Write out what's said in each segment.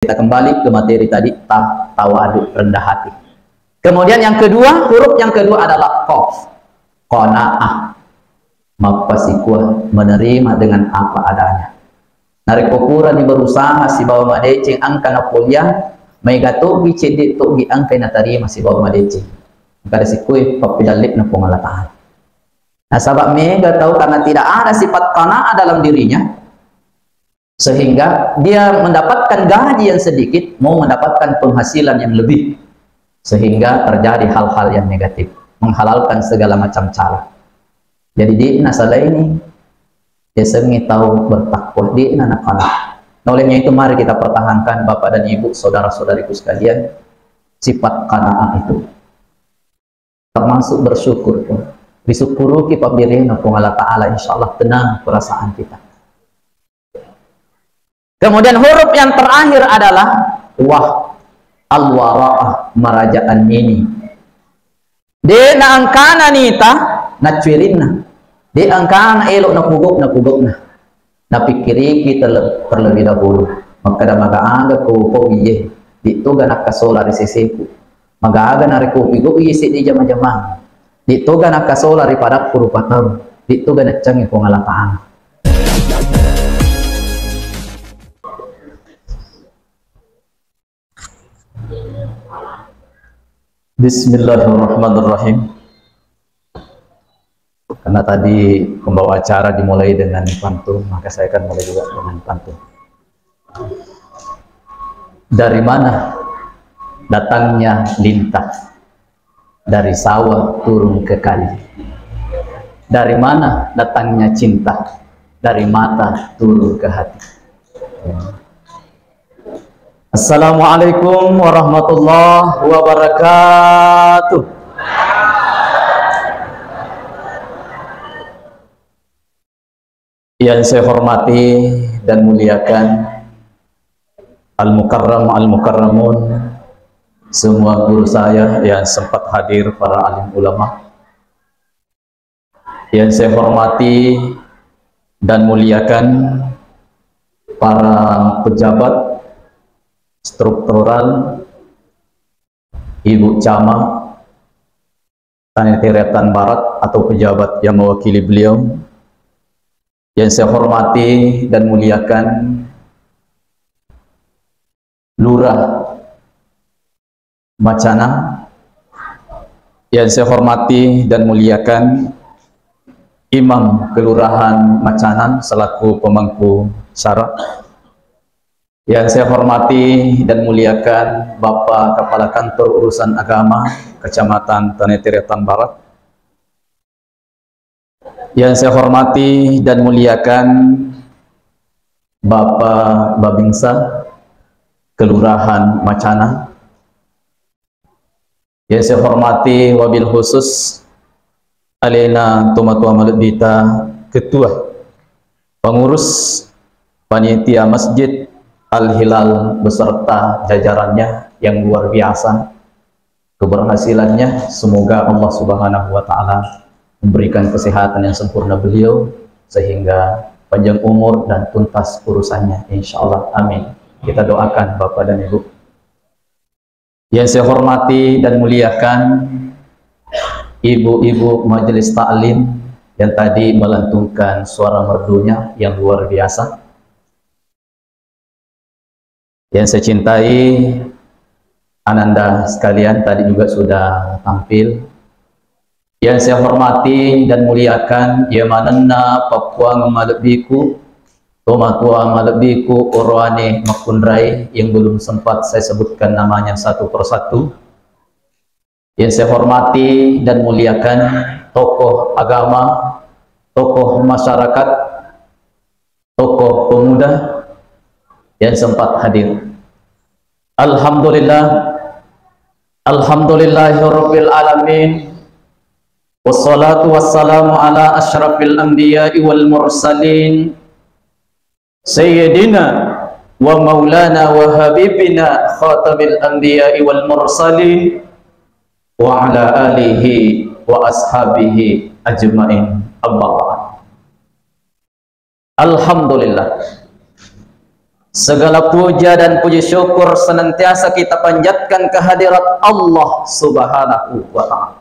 Kita kembali ke materi tadi, tawadu, rendah hati. Kemudian yang kedua, huruf yang kedua adalah qaf, qanaah, mapasikuah, menerima dengan apa adanya. Narik ukuran ni berusaha si bawa madecing angka na kuliah, may gatugi cedit tugi angka na tarima si bawa madecing. Kada si kuy papidalip na pengalataan. Nah, sabab mega tahu karena tidak ada sifat qanaah dalam dirinya, sehingga dia mendapatkan gaji yang sedikit, mau mendapatkan penghasilan yang lebih, sehingga terjadi hal-hal yang negatif, menghalalkan segala macam cara. Jadi di nasalah ini dia sengi tahu bertakwa di anak-anak. Nah, olehnya itu mari kita pertahankan Bapak dan Ibu, saudara-saudariku sekalian, sifat qanaah itu. Termasuk bersyukur pun. Disyukuru kita birina pun Allah Ta'ala, insyaallah tenang perasaan kita. Kemudian huruf yang terakhir adalah wah, al-wara'ah, merajaan ini. Dia na angkana nita, na cuirinna. Dia angkana elok na kugok. Na pikiri kita terlebih dahulu. Maka dah mag-aaga ko iye. Dito ganak kasola di sisiku. Mag-aaga na reko pigo isi di jama-jamang. Dito ganak kasola di padak purupatam. Dito ganak cangi kong alataan. Bismillahirrahmanirrahim. Karena tadi pembawa acara dimulai dengan pantun, maka saya akan mulai juga dengan pantun. Dari mana datangnya lintah? Dari sawah turun ke kali. Dari mana datangnya cinta? Dari mata turun ke hati. Assalamualaikum warahmatullahi wabarakatuh. Yang saya hormati dan muliakan al-mukarram al-mukarramun, semua guru saya yang sempat hadir, para alim ulama. Yang saya hormati dan muliakan para pejabat struktural, Ibu Camat Tanah Barat atau pejabat yang mewakili beliau. Yang saya hormati dan muliakan Lurah Macana. Yang saya hormati dan muliakan Imam Kelurahan Macanan selaku pemangku syarat. Yang saya hormati dan muliakan Bapak Kepala Kantor Urusan Agama Kecamatan Tanah Barat. Yang saya hormati dan muliakan Bapak Babingsa Kelurahan Macana. Yang saya hormati wabil khusus Alena Tumatua Malebita, Ketua Pengurus Panitia Masjid Al-Hilal beserta jajarannya yang luar biasa. Keberhasilannya semoga Allah Subhanahu wa Ta'ala memberikan kesehatan yang sempurna beliau sehingga panjang umur dan tuntas urusannya, insyaallah, amin. Kita doakan Bapak dan Ibu. Yang saya hormati dan muliakan ibu-ibu majelis taklim yang tadi melantunkan suara merdunya yang luar biasa. Yang saya cintai Ananda sekalian tadi juga sudah tampil. Yang saya hormati dan muliakan Yamanana Papua Malebiku, Tomatua Malebiku, Orwane Makundrai yang belum sempat saya sebutkan namanya satu persatu. Yang saya hormati dan muliakan tokoh agama, tokoh masyarakat, tokoh pemuda yang sempat hadir. Alhamdulillah, alhamdulillahirabbil alamin. Wassalatu wassalamu ala asyrafil anbiya'i wal mursalin Sayyidina wa maulana wa habibina khatamil anbiya'i wal mursalin wa ala alihi wa ashabihi ajma'in, amma ba'd. Alhamdulillah, Segala puja dan puji syukur senantiasa kita panjatkan kehadirat Allah Subhanahu wa ta'ala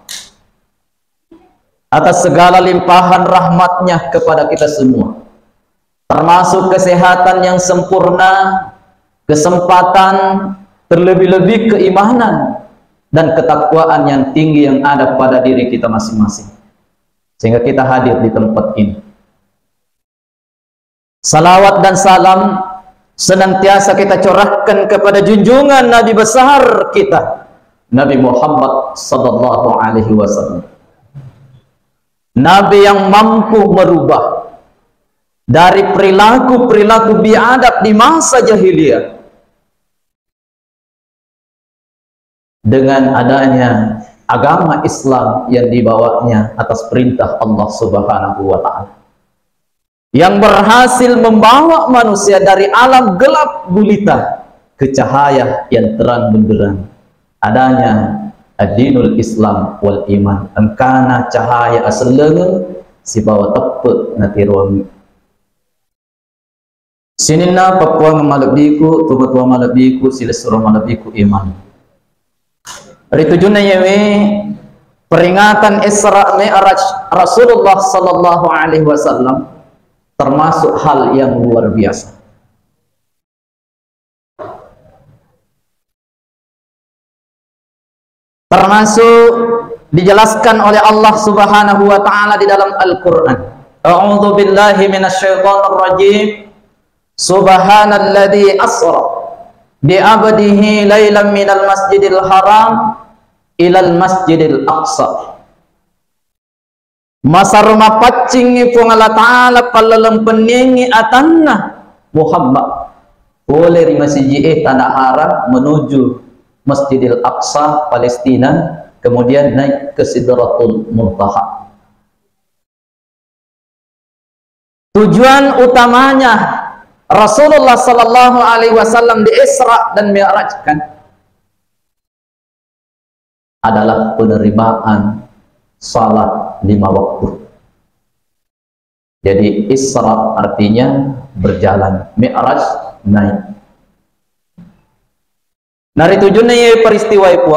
atas segala limpahan rahmatnya kepada kita semua, termasuk kesehatan yang sempurna, kesempatan, terlebih-lebih keimanan dan ketakwaan yang tinggi yang ada pada diri kita masing-masing, sehingga kita hadir di tempat ini. Salawat dan salam senantiasa kita curahkan kepada junjungan Nabi besar kita, Nabi Muhammad sallallahu alaihi wasallam. Nabi yang mampu merubah dari perilaku-perilaku biadab di masa jahiliyah dengan adanya agama Islam yang dibawanya atas perintah Allah Subhanahu wa ta'ala, yang berhasil membawa manusia dari alam gelap gulita ke cahaya yang terang benderang. Adanya ad-dinul Islam wal iman, engkana cahaya asalnya si bawa tepuk nanti ruang sinina Papua malabiku tuba-tuba malabiku sila surah malabiku iman. Hari tujuhnya yawe peringatan Isra Mi'raj Rasulullah sallallahu alaihi wasallam termasuk hal yang luar biasa. Termasuk dijelaskan oleh Allah Subhanahu wa ta'ala di dalam Al-Qur'an. A'udzu billahi minasyaitonir rajim. Subhanalladzi asra bi 'abdihi lailan minal masjidil haram ilal masjidil aqsa. Masa rumah pacingi pun Allah Ta'ala palalang peningi atanna Muhammad boleh di masjid tanah haram menuju Masjidil Aqsa Palestina, kemudian naik ke Sidratul Muntaha. Tujuan utamanya Rasulullah sallallahu alaihi wasallam di Isra dan Mi'rajkan adalah penerimaan salat 5 waktu. Jadi Isra artinya berjalan, Mi'raj naik. Nari tujuannya peristiwa itu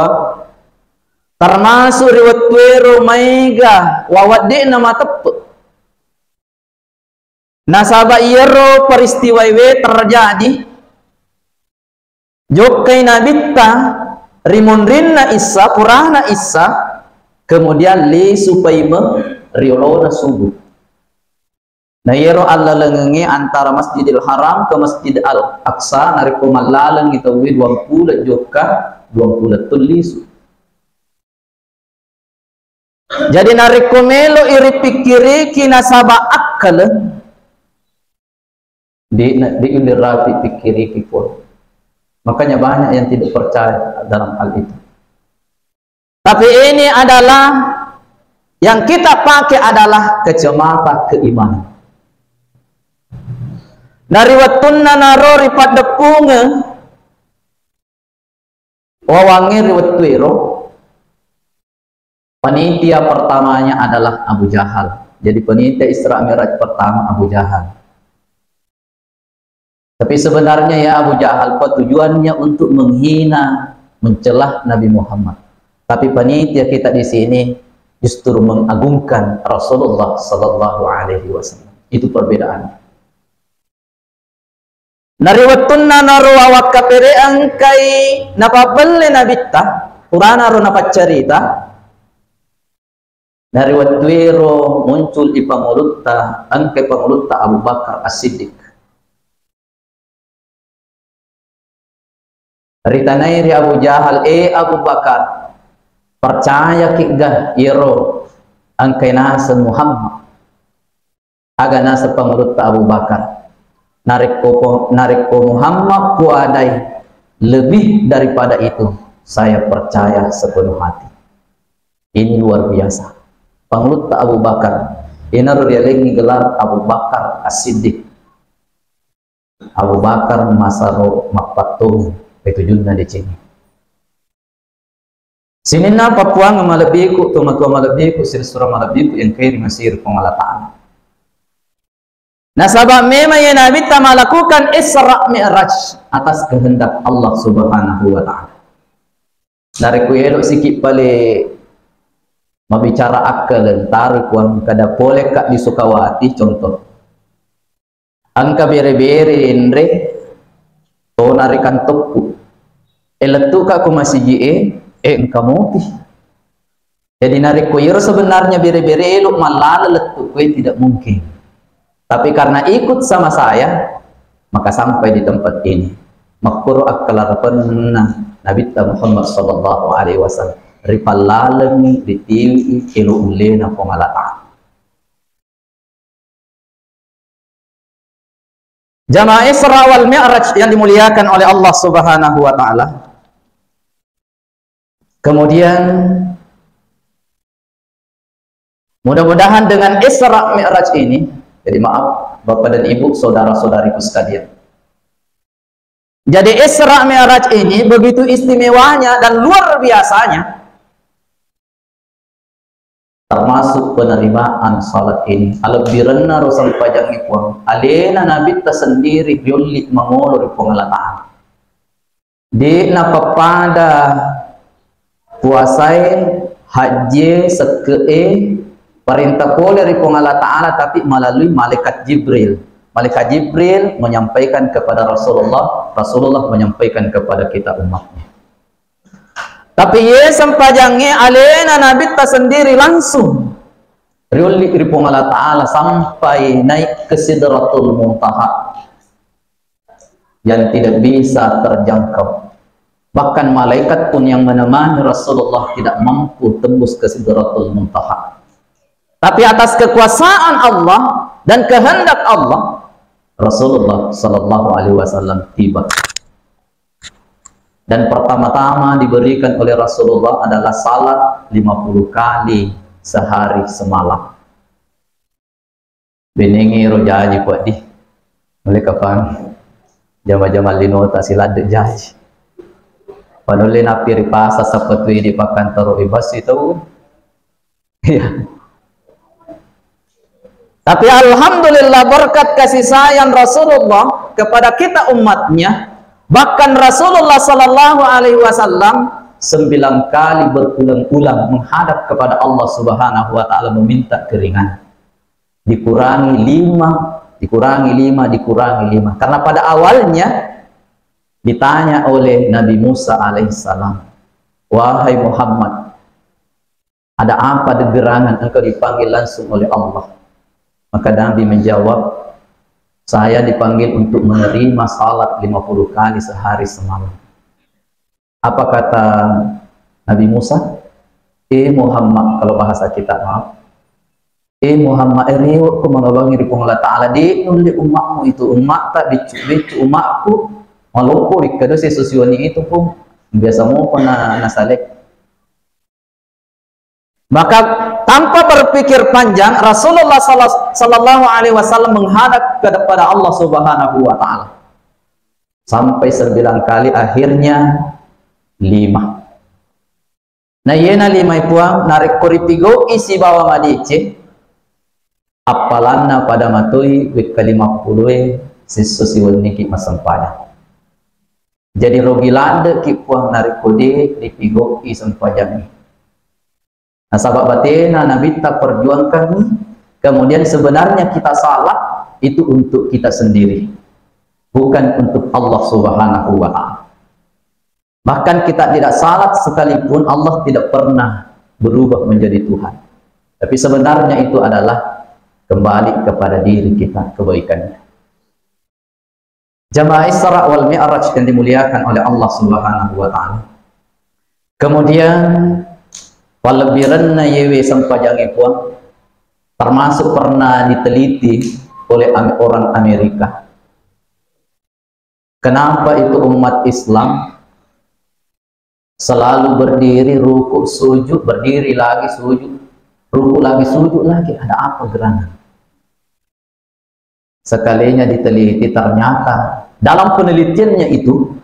termasuk riwayat wero maiga wawade nama tepe. Nasaba iyero peristiwa itu terjadi jokai nabita rimunrinna Isa purana Isa kemudian li supaima riolona subuh. Nah yero Allah lengengi antara Masjidil Haram ke Masjid Al-Aqsa nari kumalalang kita wi 20 joka 20 tulis. Jadi nari kumelo iri pikiri kina saba akal di rapi pikiri kipur. Makanya banyak yang tidak percaya dalam hal itu. Tapi ini adalah yang kita pakai adalah kacamata keimanan. Dari watunna narori pada punga wawangi riwat tuiro panitia pertamanya adalah Abu Jahal. Jadi panitia Isra Mi'raj pertama Abu Jahal. Tapi sebenarnya ya Abu Jahal tujuannya untuk menghina, mencelah Nabi Muhammad. Tapi panitia kita di sini justru mengagungkan Rasulullah sallallahu alaihi wasallam. Itu perbedaannya. Nariwatunna narwa wakapere angkai napapelle nabita urana ro napacarita nariwatwiro muncul di pangulutta angkai pangulutta Abu Bakar As-Siddiq. Ritanai ri Abu Jahal Abu Bakar percaya kigah iro angkai nasa Muhammad aga nasa pangulutta Abu Bakar narik ko Muhammad ku adai lebih daripada itu saya percaya sepenuh hati. Ini luar biasa. Panglut Abu Bakar inaru dia lagi gelar Abu Bakar As-Siddiq. Abu Bakar masaro makpatung itu junna di sini. Sinina Papua ngamalabiku tumatua malabiku sir surah malabiku yang kiri masir pengalataan. Nah, sebab memang ya Nabi ta melakukan Isra Mi'raj atas kehendak Allah Subhanahu wa taala. Dari ku elok sikit pale membicara akal lentar kuan kada boleh kak di Sukawati contoh. Angka bere-bere endre to narikan tuku. Eletu kak ku masih engka moti. Jadi narik ku sebenarnya bere-bere elok malah letu ku tidak mungkin. Tapi karena ikut sama saya, maka sampai di tempat ini. Makuru aklar pernah Nabi Muhammad sallallahu alaihi wasallam ripalalemi ditiwi ilo ulena pengalatan. Jamaah Isra wal Mi'raj yang dimuliakan oleh Allah Subhanahu wa taala. Kemudian mudah-mudahan dengan Isra Mi'raj ini, jadi maaf Bapak dan Ibu, saudara-saudariku sekalian. Jadi Isra Mi'raj ini begitu istimewanya dan luar biasanya. Termasuk penerimaan salat ini. Albiranna Rasul pajang ipuang. Alena Nabi tersendiri yuli mengolor pengelatan. Di napa pada puasai haji sekee perintah boleh dari Allah Ta'ala, tapi melalui malaikat Jibril. Malaikat Jibril menyampaikan kepada Rasulullah, Rasulullah menyampaikan kepada kita umatnya. Tapi ye sampajangnya alena Nabi ta sendiri langsung riuli ripong Allah Ta'ala sampai naik ke Sidratul Muntaha yang tidak bisa terjangkau. Bahkan malaikat pun yang menemani Rasulullah tidak mampu tembus ke Sidratul Muntaha. Tapi atas kekuasaan Allah dan kehendak Allah, Rasulullah sallallahu alaihi wasallam tiba. Dan pertama-tama diberikan oleh Rasulullah adalah salat 50 kali sehari semalam. Benengi rojaji kuat di. Oleh kapan? Jama-jama linota silat jaji. Panulin api ripasa seperti di pakan taruh ibas itu. Ya. Tapi alhamdulillah berkat kasih sayang Rasulullah kepada kita umatnya, bahkan Rasulullah sallallahu alaihi wasallam 9 kali berulang-ulang menghadap kepada Allah Subhanahu wa taala meminta keringanan. Dikurangi 5, dikurangi 5, dikurangi 5. Karena pada awalnya ditanya oleh Nabi Musa alaihissalam, "Wahai Muhammad, ada apa gerangan engkau dipanggil langsung oleh Allah?" Maka Nabi menjawab, saya dipanggil untuk menerima salat 50 kali sehari semalam. Apa kata Nabi Musa? Muhammad, kalau bahasa kita maaf. Muhammad, riwayat ku mengabangi di Allah Ta'ala di nuli umatmu itu, umat tak dicubicu umatku, maloko ikado si susiwani itu pun biasa mo ko na nasalek. Maka tanpa berpikir panjang Rasulullah sallallahu alaihi wasallam menghadap kepada Allah Subhanahu wa taala. Sampai 9 kali, akhirnya 5. Nah, yena 5 ipuang narik kuripigo isi bawa madice. Apalanna pada matui wik kalima puluh sisusiwon niki masempaya. Jadi rogilande kipuang narik kode ripigo isempajami. Nah, sahabat batina Nabi tak perjuangkan nih. Kemudian sebenarnya kita salah itu untuk kita sendiri, bukan untuk Allah Subhanahu wa taala. Bahkan kita tidak salat sekalipun Allah tidak pernah berubah menjadi Tuhan. Tapi sebenarnya itu adalah kembali kepada diri kita kebaikannya. Jamaah Isra wal Mi'raj yang dimuliakan oleh Allah Subhanahu wa taala. Kemudian walabiranna yewe sampajangi puan termasuk pernah diteliti oleh orang Amerika. Kenapa itu umat Islam selalu berdiri ruku sujud, berdiri lagi sujud, ruku lagi sujud lagi? Ada apa gerangan? Sekalinya diteliti, ternyata dalam penelitiannya itu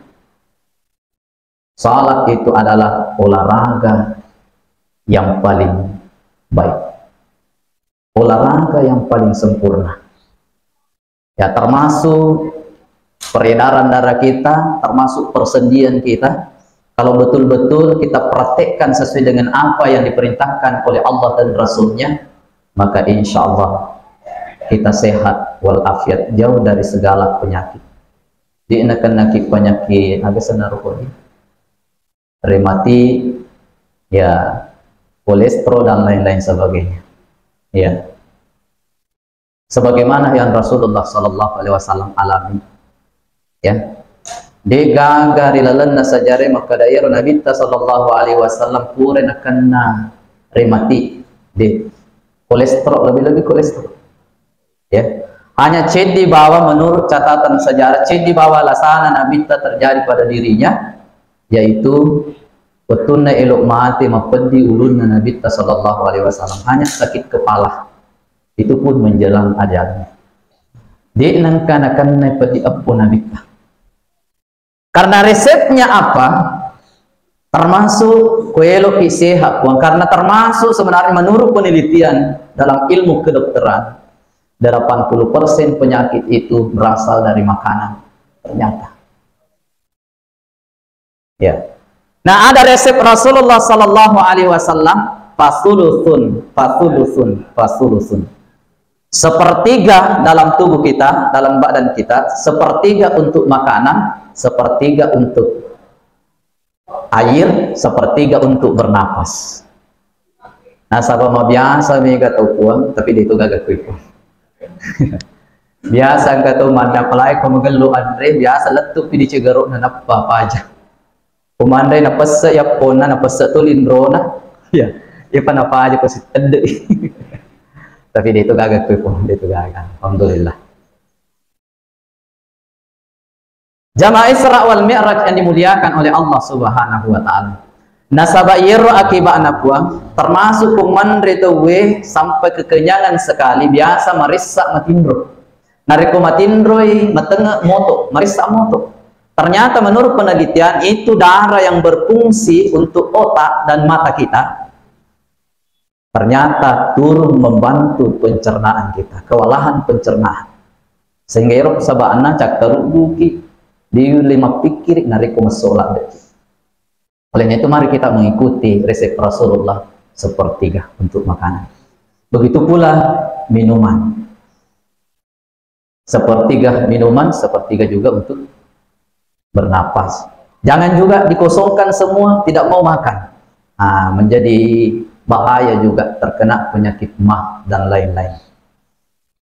salat itu adalah olahraga yang paling baik, olahraga yang paling sempurna. Ya, termasuk peredaran darah kita, termasuk persendian kita. Kalau betul-betul kita praktekkan sesuai dengan apa yang diperintahkan oleh Allah dan Rasulnya, maka insya Allah kita sehat walafiat, jauh dari segala penyakit. Di nakik penyakit agak senarukoni, remati, ya kolesterol dan lain-lain sebagainya. Ya, sebagaimana yang Rasulullah Sallallahu Alaihi Wasallam alami. Ya, de gaga rilalanna sajare maka daerah Nabi sallallahu alaihi wasallam pure nakanna remati de kolesterol, lebih-lebih kolesterol. Ya, hanya ced di bawah menurut catatan sejarah, ced di bawah lasana Nabi terjadi pada dirinya, yaitu betunna elok mati mapedi ulunna Nabi sallallahu alaihi wasallam, hanya sakit kepala, itu pun menjelang ajalnya. De nangkanakan pedi apu Nabi. Karena resepnya apa? Termasuk kuelo sehat, karena termasuk sebenarnya menurut penelitian dalam ilmu kedokteran, 80% penyakit itu berasal dari makanan, ternyata. Ya. Nah, ada resep Rasulullah Sallallahu Alaihi Wasallam, fasulusun. Sepertiga dalam tubuh kita, dalam badan kita, sepertiga untuk makanan, sepertiga untuk air, sepertiga untuk bernapas. Nah, sabama biasa mega tau puang, tapi dia itu gagak kuipu. Biasa enggak tahu mana pelai kau megelu Andre, biasa letup di cigaruk na apa aja. Kumandai na pesa ya pona na pesa tu lindrona, ya, ya pan apa aja pasti ede. Tapi dia itu gagak kuipu, dia itu gagak. Alhamdulillah. Jamaah Isra wal Mi'raj yang dimuliakan oleh Allah Subhanahu wa taala. Nasaba yero akibatna puang, termasuk kumandre tuwe sampai kekenyangan sekali, biasa marissa matindro. Nariko matindroi matenge moto, marissa moto. Ternyata menurut penelitian itu darah yang berfungsi untuk otak dan mata kita. Ternyata turun membantu pencernaan kita, kewalahan pencernaan. Sehingga yero sabana cak terubuki di lima pikir nariko masolat deh. Olehnya itu mari kita mengikuti resep Rasulullah, sepertiga untuk makanan. Begitu pula minuman. Sepertiga minuman, sepertiga juga untuk bernapas. Jangan juga dikosongkan semua, tidak mau makan. Nah, menjadi bahaya juga, terkena penyakit mah dan lain-lain.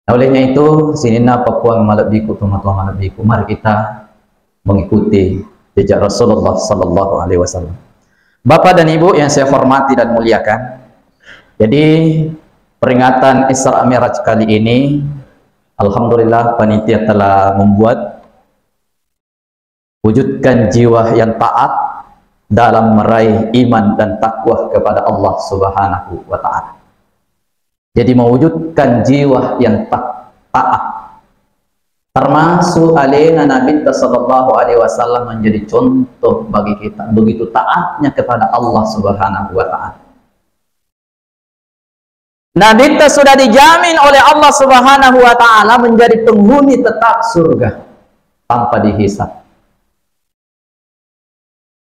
Olehnya itu, sinina papuang malabiku, tumatwa malabiku, mari kita mengikuti jejak Rasulullah Sallallahu Alaihi Wasallam. Bapak dan Ibu yang saya hormati dan muliakan, jadi peringatan Isra Mi'raj kali ini, alhamdulillah panitia telah membuat wujudkan jiwa yang taat dalam meraih iman dan takwa kepada Allah Subhanahu wa taala. Jadi mewujudkan jiwa yang taat, termasuk alena Nabi sallallahu alaihi wasallam menjadi contoh bagi kita, begitu taatnya kepada Allah Subhanahu wa taala. Nabi sudah dijamin oleh Allah Subhanahu wa taala menjadi penghuni tetap surga tanpa dihisab.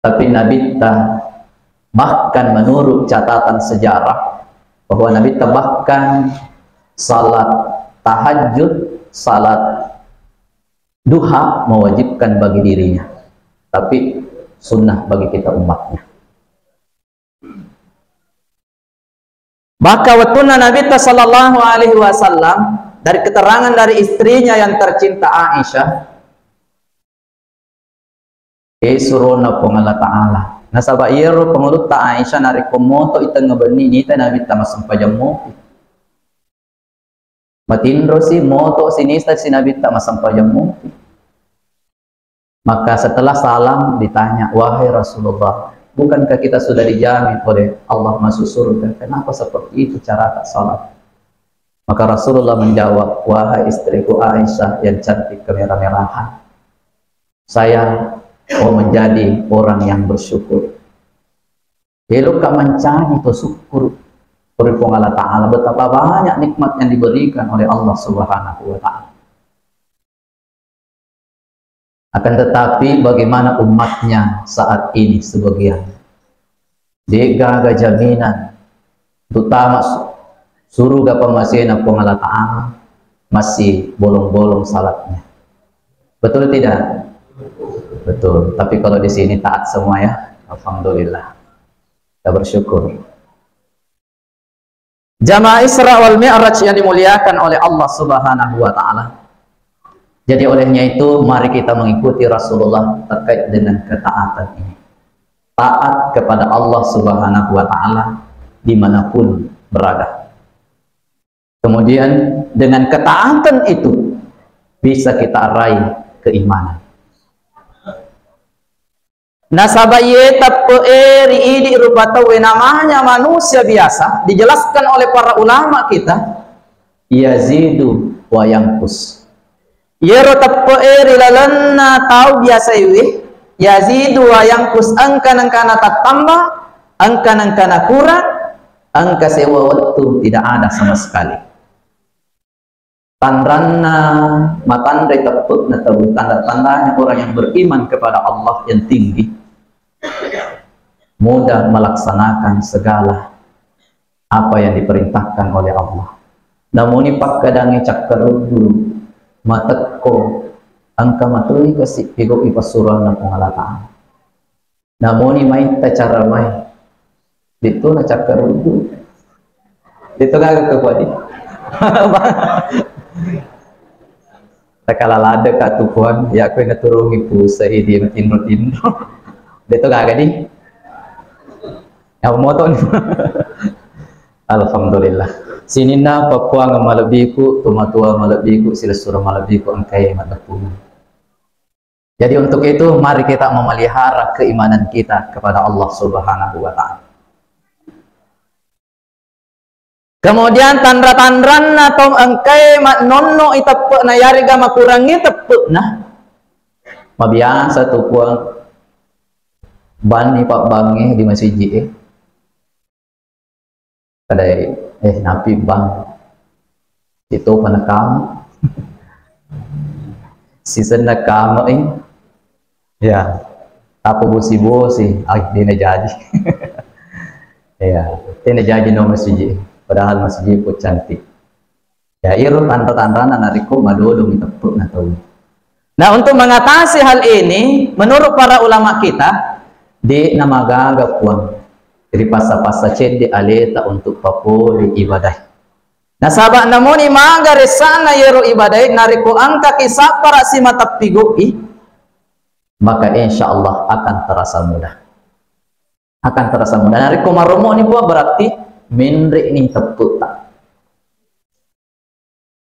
Tapi Nabi bahkan menurut catatan sejarah bahwa Nabi bahkan salat tahajud, salat duha mewajibkan bagi dirinya, tapi sunnah bagi kita umatnya. Maka waktunya Nabi sallallahu alaihi wasallam, dari keterangan dari istrinya yang tercinta Aisyah, surona pengala ta'ala nasaba iro pengulut ta Aisyah nari komoto ita ngebeni nita Nabi tamasang pajamu matindro si moto sinista si Nabi tamasang pajamu. Maka setelah salam ditanya, wahai Rasulullah, bukankah kita sudah dijamin oleh Allah masuk surga, kenapa seperti itu cara tak salat? Maka Rasulullah menjawab, wahai istriku Aisyah yang cantik kemerah-merahan, saya mau menjadi orang yang bersyukur. Elok kak mencari bersyukur berhubung Allah Ta'ala, betapa banyak nikmat yang diberikan oleh Allah Subhanahu wa Ta'ala. Akan tetapi bagaimana umatnya saat ini sebagian dega jaminan untuk tamat surga pemasihna Allah Ta'ala masih bolong-bolong salatnya. Betul tidak? Betul. Tapi kalau di sini taat semua ya, alhamdulillah. Kita bersyukur. Jamaah Isra wal Mi'raj yang dimuliakan oleh Allah Subhanahu wa Ta'ala. Jadi olehnya itu mari kita mengikuti Rasulullah terkait dengan ketaatan ini. Taat kepada Allah Subhanahu wa Ta'ala dimanapun berada. Kemudian dengan ketaatan itu bisa kita raih keimanan. Nasabaye taperi idi rupatawe namanya manusia biasa, dijelaskan oleh para ulama kita, yazidu wa yanqus. Yero taperi lalanna tahu biasa iwi, yazidu wa yanqus, angka-angkana tambah, angka-angkana kurang, angka sewa waktu tidak ada sama sekali. Tandranna matandai tepuk na tahu tanda-tandanya orang yang beriman kepada Allah yang tinggi, mudah melaksanakan segala apa yang diperintahkan oleh Allah. Namun ini pak kadangi cakkarud dulu matekko angka matui kasih pigo ipasuran na pengalatan. Namun ini main cara main itu na cakkarud dulu itu kagak kekuati takalala ada katukuan ya aku yang turungi pusa di rutin itu kagak di yang motor alhamdulillah sini na Papua ngamalabiku tumatua malabiku silasura malabiku angkai matapun. Jadi untuk itu mari kita memelihara keimanan kita kepada Allah Subhanahu wa Ta'ala. Kemudian tandra-tandran atau angkai mak nonno itapuk na yariga makurangi tepuk nah mabiasa tu puang bani pak bangi di masjid kadai napi bang itu panakam season nakam ya apa bosi dia jadi ya dia jadi no masjid. Padahal masjid pun cantik. Ya iru tanda-tanda nariko madodo mitepuk na tahu. Nah untuk mengatasi hal ini, menurut para ulama kita, di namagaga puang. Jadi pasa-pasa cedi aleta untuk papuli ibadah. Nah sahabat namuni maga resana yero ibadah nariko angka kisah para si matapigoi, maka insya Allah akan terasa mudah. Akan terasa mudah. Nariko maromo ini pun berarti minri ini tepuk tak.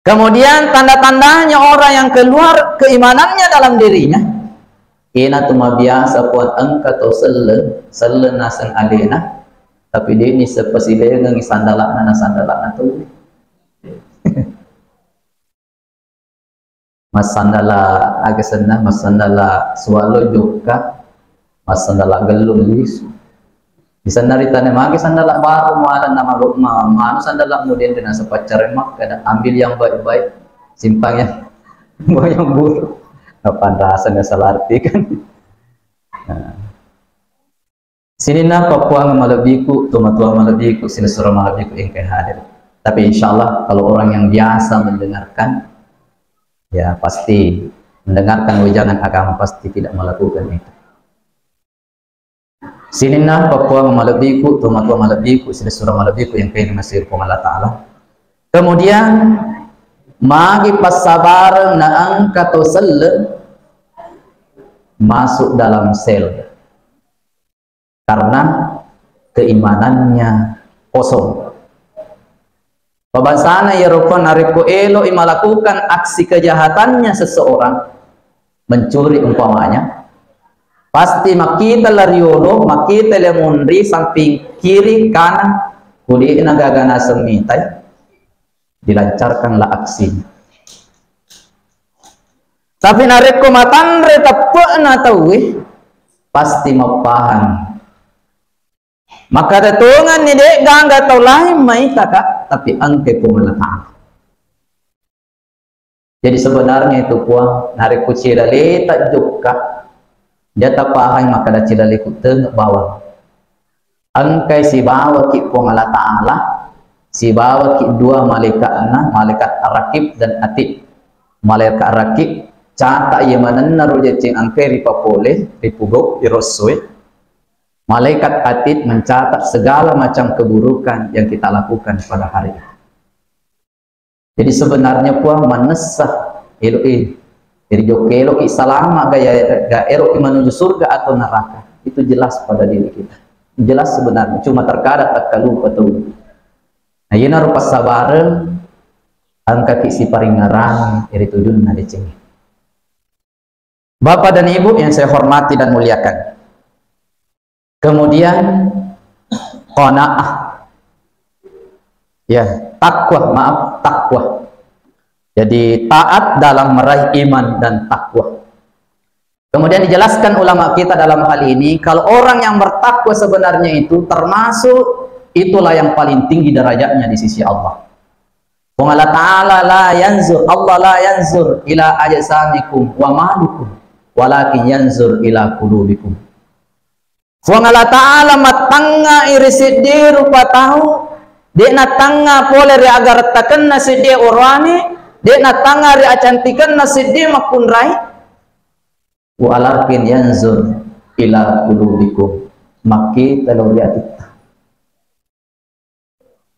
Kemudian tanda-tandanya orang yang keluar keimanannya dalam dirinya. Ina tuma biasa puan angka atau selen nasan alena. Tapi dia ini sepasilengang sandalak na tu. Mas sandala agak senah, mas sandala swallow juga, mas sandala gelung lisu. Di sana ritane magi sandala baru mualan nama manu sandala kemudian dengan sepacar emak kada ambil yang baik-baik simpang yang buruk apa rasanya salah arti kan. Nah. Sini na Papua malabiku tumatua malabiku sini surah malabiku yang hadir. Tapi insya Allah kalau orang yang biasa mendengarkan ya pasti mendengarkan wejangan agama pasti tidak melakukan itu. Sini na Papua malabiku tumatua malabiku sini surah malabiku yang kini masih Allah Ta'ala. Kemudian magi pasabar na angka to sel masuk dalam sel karena keimanannya kosong. Pabasana ya rupon nariko elo melakukan aksi kejahatannya seseorang mencuri umpamanya. Pasti makita lariolo, makita lemundri samping kiri kanan, kuli nagagana semitai, dilancarkanlah aksinya. Tapi nareko matandre tapuk na tahu, pasti mapaham. Maka datungan ni dek gangga tau lain mai taka, tapi angke pun letak. Jadi sebenarnya itu puang narik kucira letak juga dia tapahai maka dah cila lekut tengok bawah angkai si bawa ki puang Allah Ta'ala si bawa ki dua malaikat malaikat rakib dan atid. Malaikat rakib cata ia mananna rujecing angkai ripapole ripugok irosoi. Malaikat atid mencatat segala macam keburukan yang kita lakukan pada hari ini. Jadi sebenarnya puang manesah elok jadi jokelo selama gaya elok menuju surga atau neraka itu jelas pada diri kita. Jelas sebenarnya cuma terkadang tak lupa tahu. Nah ini rupa sabareng angka kisi paling ngarang iri tudun nade cengi. Bapak dan Ibu yang saya hormati dan muliakan. Kemudian qanaah. Ya, takwa. Jadi taat dalam meraih iman dan takwa. Kemudian dijelaskan ulama kita dalam hal ini, kalau orang yang bertakwa sebenarnya itu termasuk itulah yang paling tinggi derajatnya di sisi Allah. Allah Ta'ala Allah la yanzur ila ajsamikum wa malukum walakin yanzur ila qulubikum. Allah Ta'ala matanga irisiddi rupa tahu dek na tanga pole ri agar taken nasiddi urwani dek na tanga ri acantikan nasiddi makunrai walakin yanzur ila qulubikum maki talawiyatita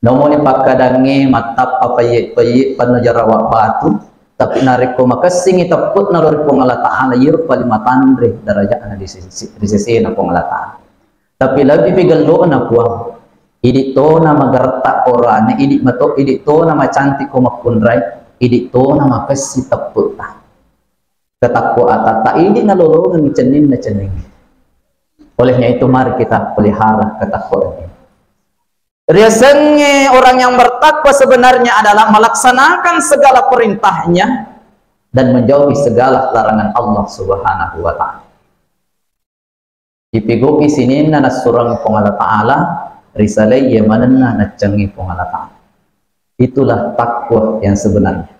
nomoni pakadangi matap papaye panajarawa batu tapi nariko makasingi taput nalori pong Allah Ta'ala yir palimatandre darajana di sisi na pong Allah Ta'ala tapi lebih pigalo na puang idi to na magarta orane idi to na macantik ko makunray idi to na makasi taput ketakwa atata idi nalolongan cenin na cening. Olehnya itu mari kita pelihara ketakwaan ini. Riasanya orang yang bertakwa sebenarnya adalah melaksanakan segala perintahnya dan menjauhi segala larangan Allah Subhanahu wa Ta'ala. Ipigoki sinin na nasurang pong Allah Ta'ala risalay yamanan na natcangi pong Allah Ta'ala. Itulah takwa yang sebenarnya.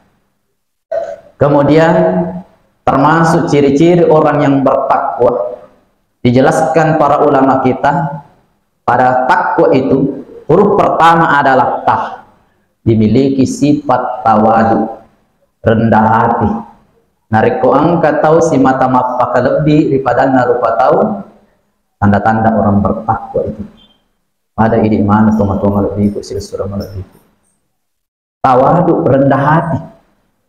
Kemudian termasuk ciri-ciri orang yang bertakwa dijelaskan para ulama kita pada takwa itu huruf pertama adalah tah, dimiliki sifat tawadu, rendah hati. Nariko angka tahu si mata mapaka lebih daripada narupa tahu tanda-tanda orang bertakwa itu. Pada ini mana toma-toma lebih silsurah lebih. Tawadu, rendah hati.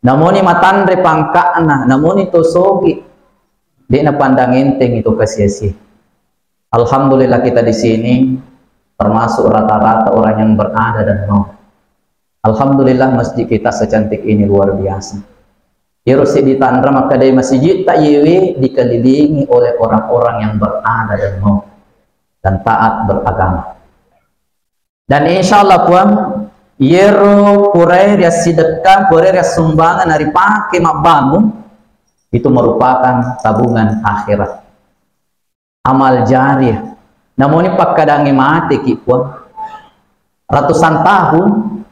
Namun ini matandre pangkana, namun itu sogi. Dia na pandang enteng itu kesia-sia. Alhamdulillah kita di sini termasuk rata-rata orang yang berada dan mau. Alhamdulillah masjid kita secantik ini luar biasa. Irusi di Tandra maka dari masjid tak yewe dikelilingi oleh orang-orang yang berada dan mau dan taat beragama. Dan insya Allah puan yero kurai ria sedekah kurai ria sumbangan dari pakai mabamu itu merupakan tabungan akhirat. Amal jariah. Namun ini pak kadangi mati kipuan ratusan tahun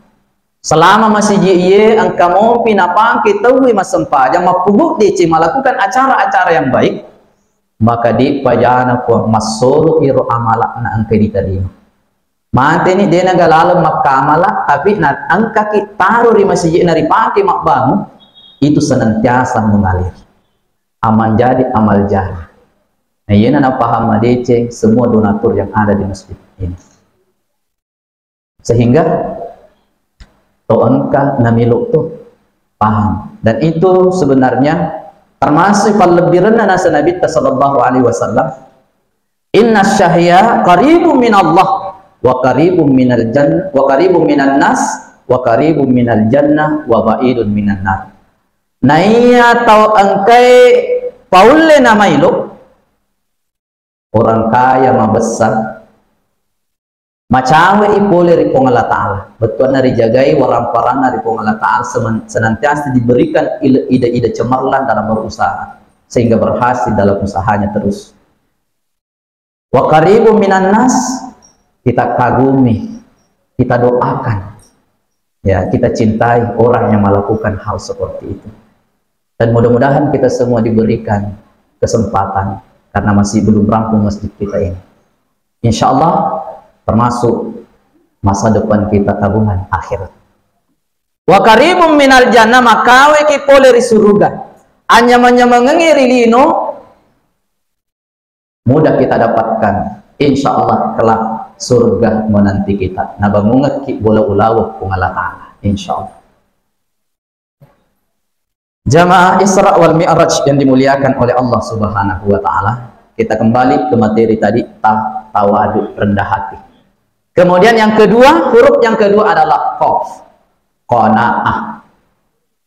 selama masih jiye angka mau pinapang kita wi masempa yang mapuguk di melakukan acara-acara yang baik maka di pajana puan masolo iro amalak na angka diterima mati ini dia nagalalam makamala tapi na angka kita taruh di masjid nari pakai makbangun itu senantiasa mengalir aman jadi amal jari. Nah, ini na paham madece semua donatur yang ada di masjid ini. Sehingga to angka namiluk tuh paham. Dan itu sebenarnya termasuk lebih rendah nasa Nabi sallallahu alaihi wasallam. Inna syahya qaribun min Allah wa qaribun minal jannah wa qaribun minan nas wa qaribun minal jannah wa ba'idun minan nar. Nah, iya tau angkai paulle namailuk orang kaya mabesar macawe ipole ri pong Allah Ta'ala betul nari jagai warang-parang nari pong Allah Ta'ala senantiasa diberikan ide-ide cemerlang dalam berusaha sehingga berhasil dalam usahanya terus. Wa qaribun minan nas kita kagumi kita doakan ya kita cintai orang yang melakukan hal seperti itu Dan mudah-mudahan kita semua diberikan kesempatan, karena masih belum rampung masjid kita ini. Insya Allah termasuk masa depan kita tabungan akhirat. Wa karibum minal jannah, makawe ki poleri surga. Anya-anya mengengiri lino, mudah kita dapatkan. Insya Allah kelak surga menanti kita. Nabangungat ki bola ulawak pungalah ta'ala. Insya Allah. Jamaah Isra wal Mi'raj yang dimuliakan oleh Allah Subhanahu wa Ta'ala, kita kembali ke materi tadi, tawadu, rendah hati. Kemudian yang kedua, huruf yang kedua adalah qaf, qanaah,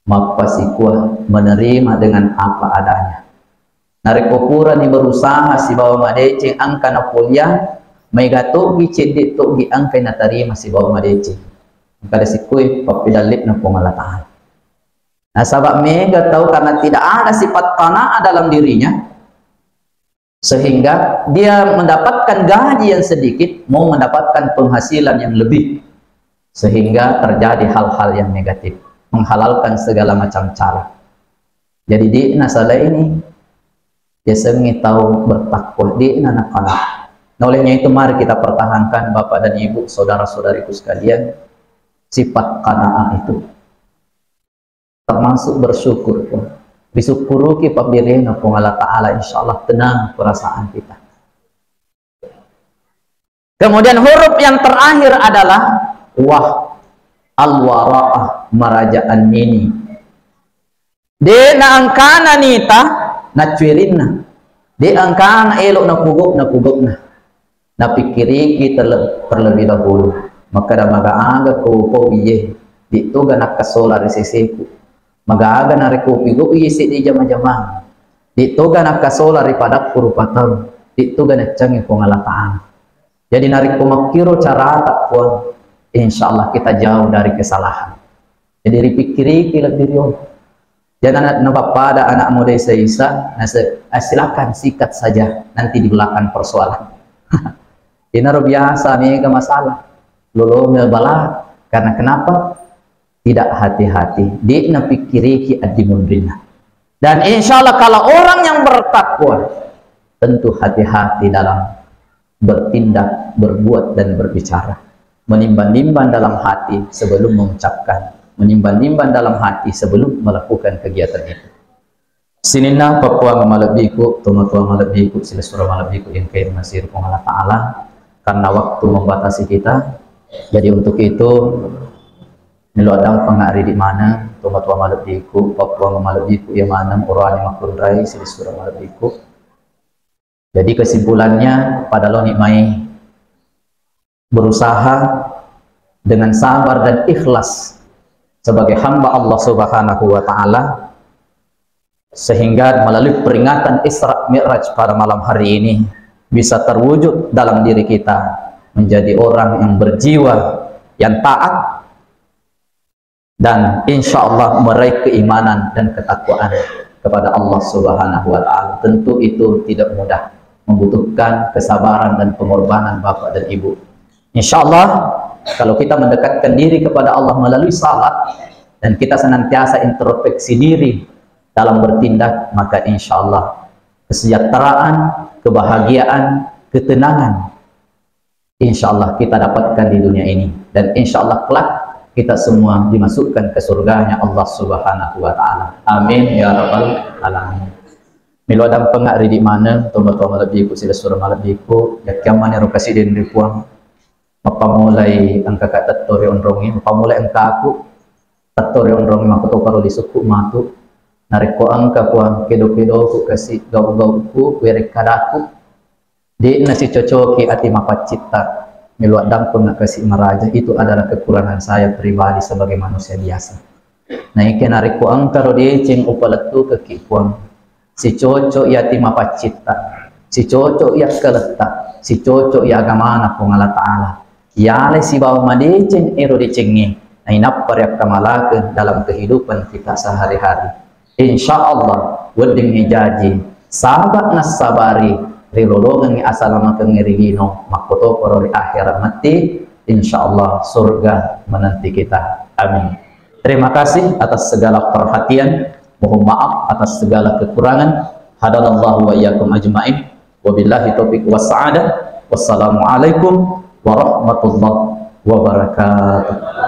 mapasikuah, menerima dengan apa adanya. Narik ukuran ni berusaha si bawa madece angka na kuliah, may gato gi cedit to gi angka na tarima si bawa madece. Kada sikui papidalit na pangalataan. Nah, sahabat mega tahu karena tidak ada sifat qanaah dalam dirinya, sehingga dia mendapatkan gaji yang sedikit, mau mendapatkan penghasilan yang lebih, sehingga terjadi hal-hal yang negatif, menghalalkan segala macam cara. Jadi di nasalah ini dia sengi tahu bertakwa di anak-anak. Nah, olehnya itu mari kita pertahankan Bapak dan Ibu, saudara-saudariku sekalian, sifat qanaah itu. Termasuk bersyukur pun. Bisyukuru ki pabirina pun Allah Ta'ala, insyaallah tenang perasaan kita. Kemudian huruf yang terakhir adalah wah, al-wara'ah, marajaan ini. De na angkana nita na cuirinna. De angkana elok na kugok na. Na pikiri kita terlebih dahulu. Maka dah maga-aga ko biye. Di tu ganak kasola resesiku. Magaga na rekopi go isi di jama-jama. Dito ga nakasola ripada kurupatan. Dito ga nacang yung pangalataan. Jadi narik pemakiro cara tak pun, insyaallah kita jauh dari kesalahan. Jadi ripikiri kilat diri. Jangan nampak pada anak muda isa-isa, silakan sikat saja, nanti di belakang persoalan. Ini biasa nih masalah. Lolo ngebalah karena kenapa? Tidak hati-hati, dia napikiri ki adimundrina. Dan insya Allah kalau orang yang bertakwa, tentu hati-hati dalam bertindak, berbuat dan berbicara. Menimbang-nimbang dalam hati sebelum mengucapkan, menimbang-nimbang dalam hati sebelum melakukan kegiatan itu. Sinina Papua Malabiku, Tumatua Malabiku, Silasura Malabiku yang kaya masih Allah Ta'ala, karena waktu membatasi kita. Jadi untuk itu niluadang pangari di mana Tumatua Malabiku, Papua Malabiku yang mana Urani Makunrai, Silisura Malabiku. Jadi kesimpulannya pada lo nikmai berusaha dengan sabar dan ikhlas sebagai hamba Allah Subhanahu wa Ta'ala, sehingga melalui peringatan Isra Mi'raj pada malam hari ini bisa terwujud dalam diri kita menjadi orang yang berjiwa yang taat dan insya Allah meraih keimanan dan ketakwaan kepada Allah Subhanahu wa Ta'ala. Tentu itu tidak mudah, membutuhkan kesabaran dan pengorbanan Bapak dan Ibu. Insya Allah kalau kita mendekatkan diri kepada Allah melalui salat dan kita senantiasa introspeksi diri dalam bertindak, maka insya Allah kesejahteraan, kebahagiaan, ketenangan insya Allah kita dapatkan di dunia ini, dan insya Allah kelak kita semua dimasukkan ke surganya Allah Subhanahu wa Ta'ala. Amin ya rabbal alamin. Milodam pengari di mana tomo-tomo lebih ku sila surah malabiku ya kiaman ya rokasi din ripuang mapamulai angka kata tori onrongi mapamulai angka aku tatori onrongi makoto karo di suku matu nariko angka kuang kedo-kedo ku kasih gau-gau ku werek kadaku di nasi cocoki ati mapacita. Miluadang pun nak kasih meraja itu adalah kekurangan saya pribadi sebagai manusia biasa. Nah ikan nariku angkaro dia ceng upalatu kekipuang. Si cocok ya timapa cita, si cocok ya keletak, si cocok ya agamana pengala Ta'ala. Ya le si bawa madeceng ero decengi. Nah inap pariak kamalakan dalam kehidupan kita sehari-hari. Insya Allah wedeng jaji sahabat nas sabari. Rilolongan asalama kengerigino makoto porori akhirat mati, insyaallah surga menanti kita. Amin. Terima kasih atas segala perhatian. Mohon maaf atas segala kekurangan. Hadanallahu wa iyyakum ajmain. Wabillahi taufiq wassa'adah. Wassalamualaikum warahmatullahi wabarakatuh.